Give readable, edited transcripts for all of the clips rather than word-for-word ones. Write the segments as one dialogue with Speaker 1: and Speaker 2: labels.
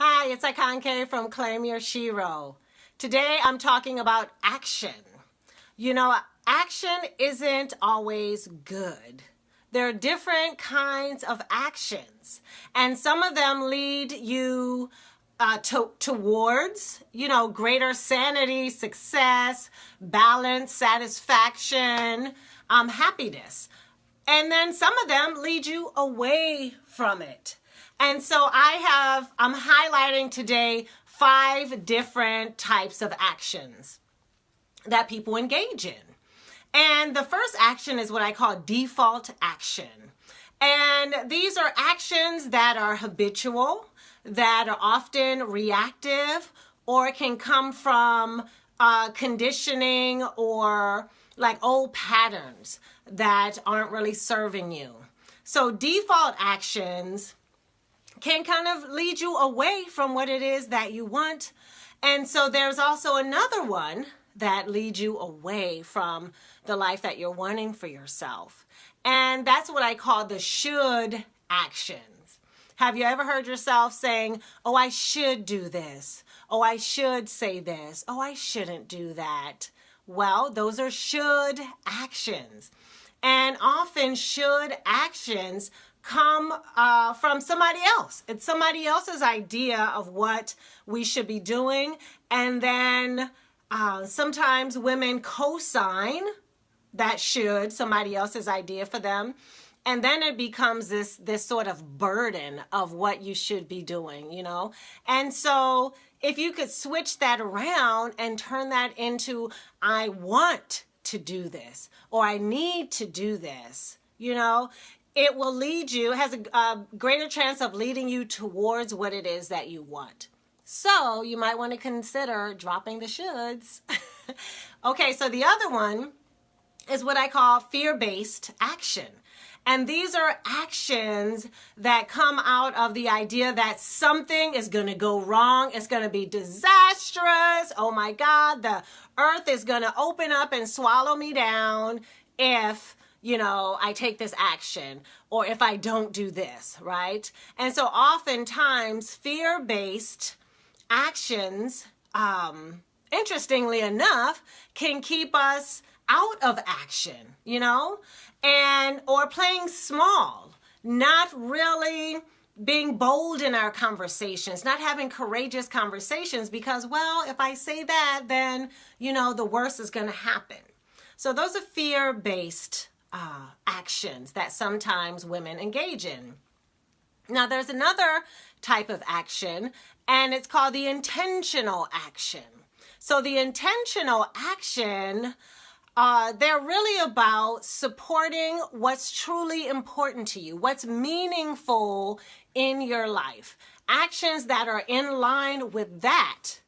Speaker 1: Hi, it's Akanke from Claim Your Shiro. Today I'm talking about action. Action isn't always good. There are different kinds of actions, and some of them lead you towards, greater sanity, success, balance, satisfaction, happiness. And then some of them lead you away from it. And so I'm highlighting today 5 different types of actions that people engage in. And the first action is what I call default action. And these are actions that are habitual, that are often reactive, or can come from conditioning or like old patterns that aren't really serving you. So default actions can kind of lead you away from what it is that you want. And so there's also another one that leads you away from the life that you're wanting for yourself. And that's what I call the should actions. Have you ever heard yourself saying, oh, I should do this. Oh, I should say this. Oh, I shouldn't do that. Well, those are should actions. And often should actions come from somebody else. It's somebody else's idea of what we should be doing. And then sometimes women co-sign that should, somebody else's idea for them. And then it becomes this sort of burden of what you should be doing, And so if you could switch that around and turn that into, I want to do this, or I need to do this, it will lead you, it has a greater chance of leading you towards what it is that you want. So you might want to consider dropping the shoulds. Okay, so the other one is what I call fear-based action. And these are actions that come out of the idea that something is going to go wrong. It's going to be disastrous. Oh my God, the earth is going to open up and swallow me down if I take this action, or if I don't do this, right? And so oftentimes fear-based actions, interestingly enough, can keep us out of action, or playing small, not really being bold in our conversations, not having courageous conversations because, well, if I say that, then, the worst is going to happen. So those are fear-based actions that sometimes women engage in. Now, there's another type of action, and it's called the intentional action. So the intentional action, they're really about supporting what's truly important to you, what's meaningful in your life. Actions that are in line with that,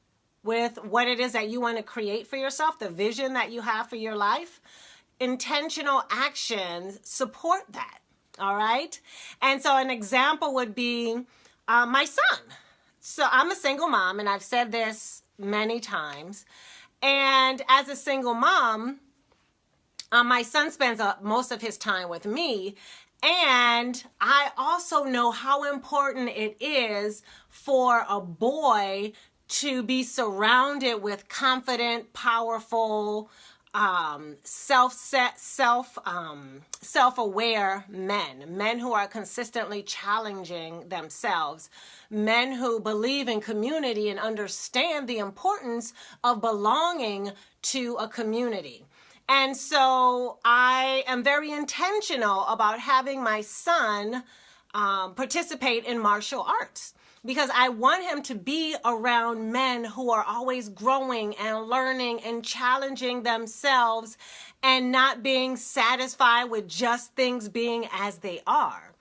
Speaker 1: with what it is that you want to create for yourself, the vision that you have for your life. Intentional actions support that, all right? And so an example would be my son. So I'm a single mom, and I've said this many times. And as a single mom, my son spends most of his time with me, and I also know how important it is for a boy to be surrounded with confident, powerful, self-aware men who are consistently challenging themselves, men who believe in community and understand the importance of belonging to a community. And so I am very intentional about having my son participate in martial arts, because I want him to be around men who are always growing and learning and challenging themselves and not being satisfied with just things being as they are.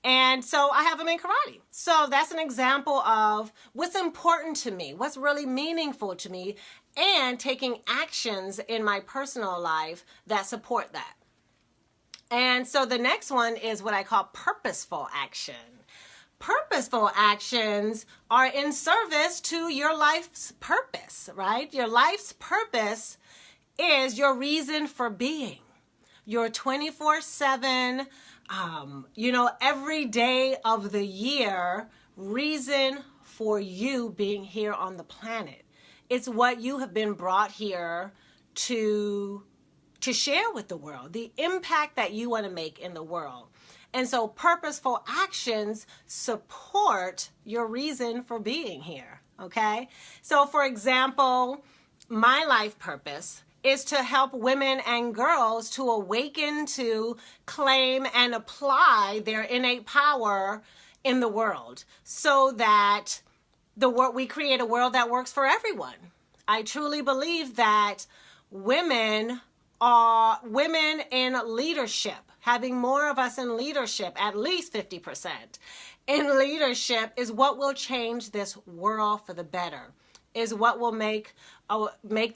Speaker 1: And so I have him in karate. So that's an example of what's important to me, what's really meaningful to me, and taking actions in my personal life that support that. And so the next one is what I call purposeful action. Purposeful actions are in service to your life's purpose, right? Your life's purpose is your reason for being, your 24/7, every day of the year reason for you being here on the planet. It's what you have been brought here to share with the world, the impact that you want to make in the world. And so purposeful actions support your reason for being here, okay? So for example, my life purpose is to help women and girls to awaken to claim and apply their innate power in the world so that we create a world that works for everyone. I truly believe that women in leadership, having more of us in leadership, at least 50% in leadership, is what will change this world for the better, is what will make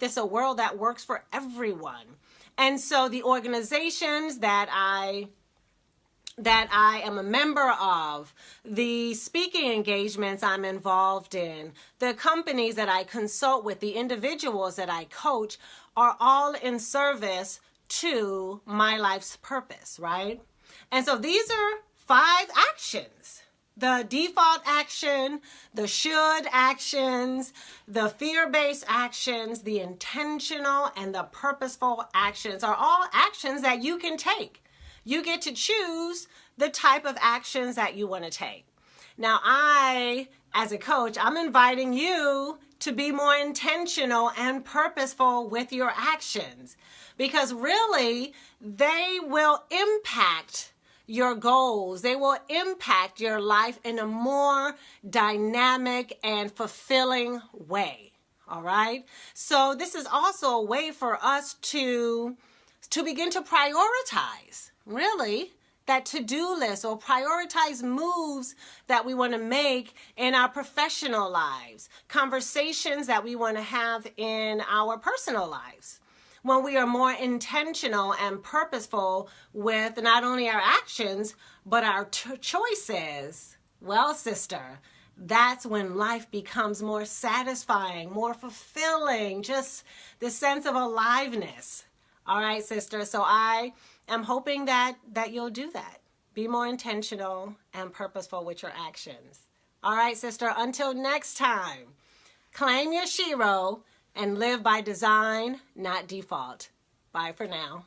Speaker 1: this a world that works for everyone. And so the organizations that I am a member of, the speaking engagements I'm involved in, the companies that I consult with, the individuals that I coach, are all in service to my life's purpose, right? And so these are 5 actions. The default action, the should actions, the fear-based actions, the intentional and the purposeful actions are all actions that you can take. You get to choose the type of actions that you want to take. Now, as a coach, I'm inviting you to be more intentional and purposeful with your actions, because really they will impact your goals. They will impact your life in a more dynamic and fulfilling way. All right. So this is also a way for us to begin to prioritize, really, that to-do list, or prioritize moves that we want to make in our professional lives, conversations that we want to have in our personal lives. When we are more intentional and purposeful with not only our actions, but our choices, well, sister, that's when life becomes more satisfying, more fulfilling, just the sense of aliveness. All right, sister. So I am hoping that you'll do that. Be more intentional and purposeful with your actions. All right, sister. Until next time, claim your shiro and live by design, not default. Bye for now.